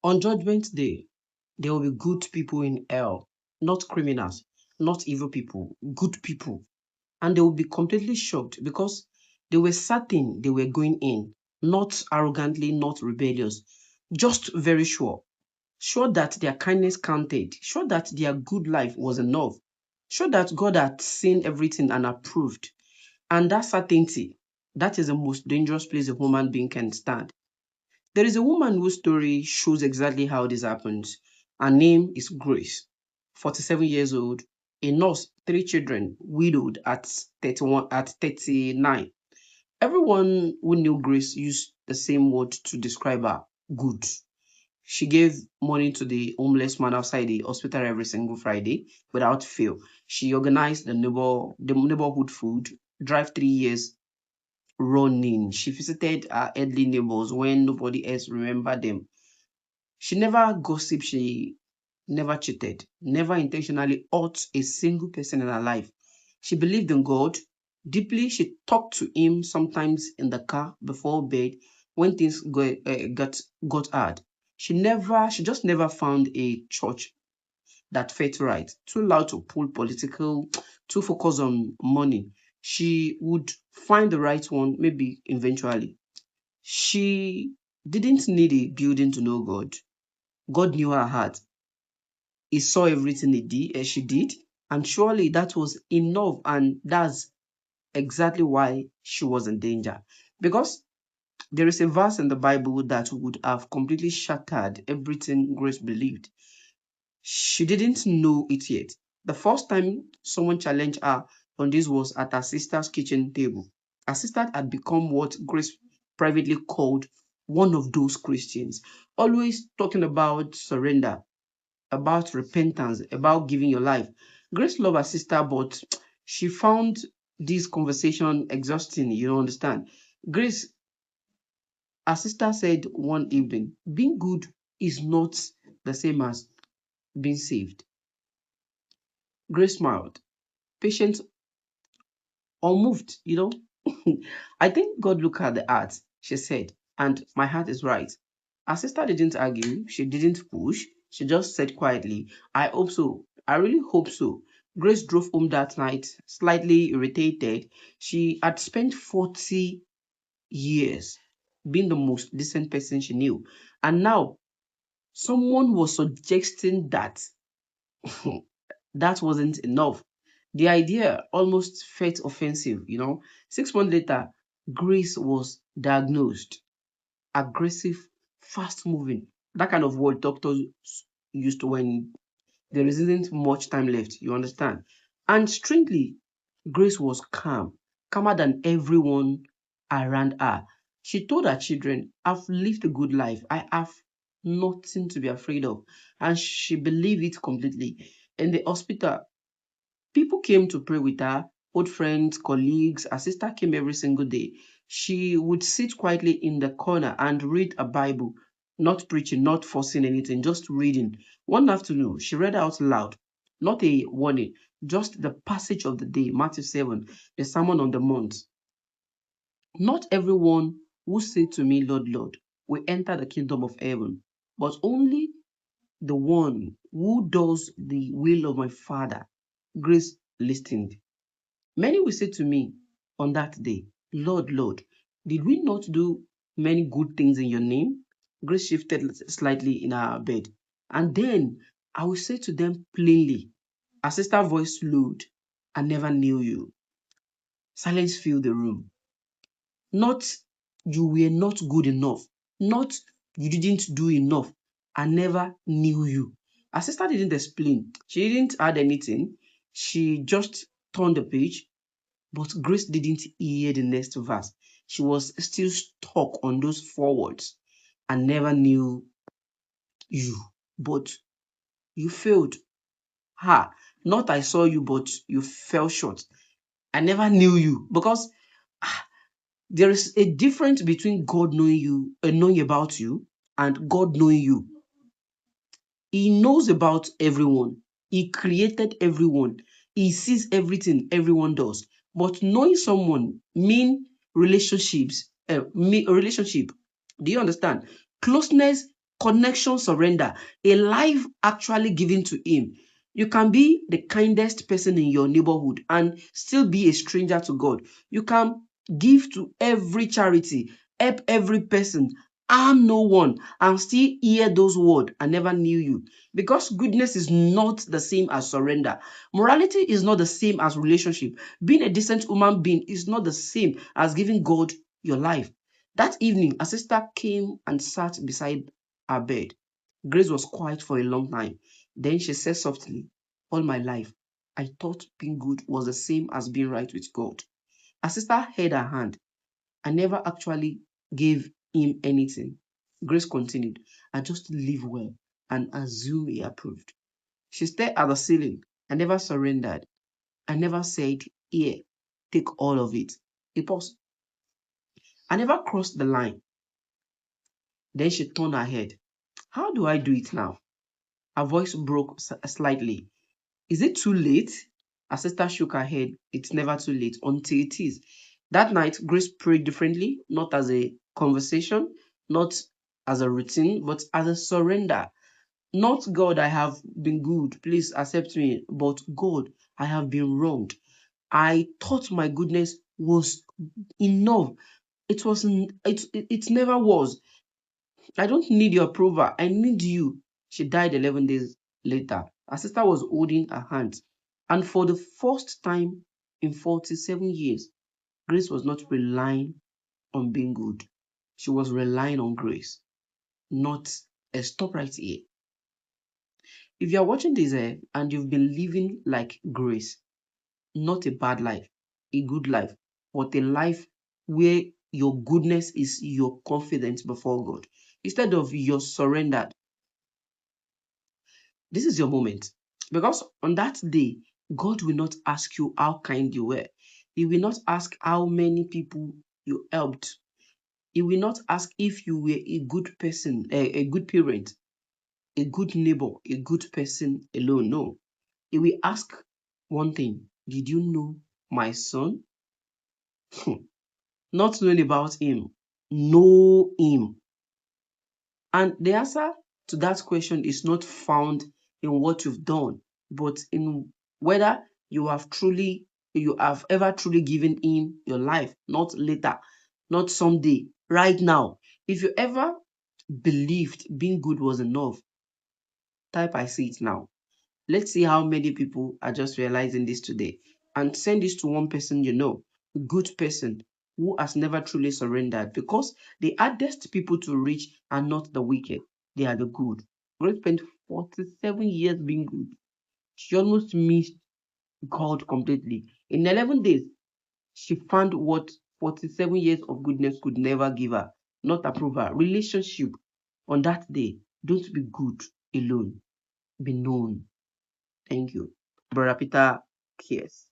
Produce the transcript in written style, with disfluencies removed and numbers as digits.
On Judgment Day, there will be good people in hell, not criminals, not evil people, good people. And they will be completely shocked because they were certain they were going in, not arrogantly, not rebellious, just very sure. Sure that their kindness counted, sure that their good life was enough, sure that God had seen everything and approved. And that certainty, that is the most dangerous place a human being can stand. There is a woman whose story shows exactly how this happens. Her name is Grace, 47 years old, a nurse, three children, widowed at 39. Everyone who knew Grace used the same word to describe her: good. She gave money to the homeless man outside the hospital every single Friday without fail. She organized the neighborhood food drive 3 years running. She visited her elderly neighbors when nobody else remembered them. She never gossiped, she never cheated, never intentionally hurt a single person in her life. She believed in God deeply. She talked to Him sometimes in the car before bed when things got hard. She just never found a church that felt right, too loud to pull political, too focused on money. She would find the right one maybe eventually. She didn't need a building to know God. God knew her heart. He saw everything she did, and surely that was enough. And that's exactly why she was in danger. Because there is a verse in the Bible that would have completely shattered everything Grace believed. She didn't know it yet. The first time someone challenged her on this was at her sister's kitchen table. Her sister had become what Grace privately called one of those Christians, always talking about surrender, about repentance, about giving your life. Grace loved her sister, but she found this conversation exhausting. You don't understand. Grace, her sister said one evening, being good is not the same as being saved. Grace smiled, patient, unmoved. I think God looked at the heart, she said, and my heart is right. Her sister didn't argue, she didn't push, she just said quietly, I hope so. I really hope so. Grace drove home that night, slightly irritated. She had spent 40 years being the most decent person she knew. And now someone was suggesting that that wasn't enough. The idea almost felt offensive. 6 months later, Grace was diagnosed aggressive, fast moving. That kind of word doctors used when there isn't much time left. You understand? And strangely, Grace was calm, calmer than everyone around her. She told her children, I've lived a good life. I have nothing to be afraid of. And she believed it completely. In the hospital, people came to pray with her, old friends, colleagues. Her sister came every single day. She would sit quietly in the corner and read a Bible, not preaching, not forcing anything, just reading. One afternoon, she read out loud, not a warning, just the passage of the day, Matthew 7, the Sermon on the Mount. Not everyone who say to me, Lord, Lord, will enter the kingdom of heaven, but only the one who does the will of my Father. Grace listened. Many will say to me on that day, Lord, Lord, did we not do many good things in your name? Grace shifted slightly in her bed. And then I will say to them plainly, her sister's voice slowed, I never knew you. Silence filled the room. Not you were not good enough. Not you didn't do enough. I never knew you. Her sister didn't explain. She didn't add anything. She just turned the page. But Grace didn't hear the next verse. She was still stuck on those four words. I never knew you, but you failed. Ha! Not I saw you, but you fell short. I never knew you because there is a difference between God knowing you and knowing about you and God knowing you. He knows about everyone. He created everyone. He sees everything everyone does. But knowing someone mean relationships, mean a relationship. Do you understand? Closeness connection surrender, a life actually given to Him. You can be the kindest person in your neighborhood and still be a stranger to God. You can give to every charity, help every person, harm no one, and still hear those words and never knew you. Because goodness is not the same as surrender. Morality is not the same as relationship. Being a decent human being is not the same as giving God your life. That evening, a sister came and sat beside her bed. Grace was quiet for a long time. Then she said softly, all my life, I thought being good was the same as being right with God. Her sister held her hand. I never actually gave him anything. Grace continued, I just live well and assume he approved. She stared at the ceiling. I never surrendered. I never said, here, take all of it. He paused. I never crossed the line. Then she turned her head. How do I do it now? Her voice broke slightly. Is it too late? Her sister shook her head. It's never too late until it is. That night, Grace prayed differently, not as a conversation, not as a routine, but as a surrender. Not God, I have been good, please accept me, but God, I have been wronged. I thought my goodness was enough. It never was. I don't need your approval. I need you. She died 11 days later. Her sister was holding her hand. And for the first time in 47 years, Grace was not relying on being good. She was relying on grace, not a stop right here. If you are watching this and you've been living like grace, not a bad life, a good life, but a life where your goodness is your confidence before God, instead of your surrendered, this is your moment. Because on that day, God will not ask you how kind you were. He will not ask how many people you helped. He will not ask if you were a good person, a good parent, a good neighbor, a good person alone. No. He will ask one thing. Did you know my son? Not knowing about him. Know him. And the answer to that question is not found in what you've done, but in whether you have ever truly given him your life, not later, not someday, right now. If you ever believed being good was enough, type I see it now. Let's see how many people are just realizing this today. And send this to one person you know, a good person who has never truly surrendered. Because the hardest people to reach are not the wicked, they are the good. Grace spent 47 years being good. She almost missed God completely. In 11 days, she found what 47 years of goodness could never give her. Not approval, relationship. On that day, don't be good alone. Be known. Thank you. Brother Peter cares.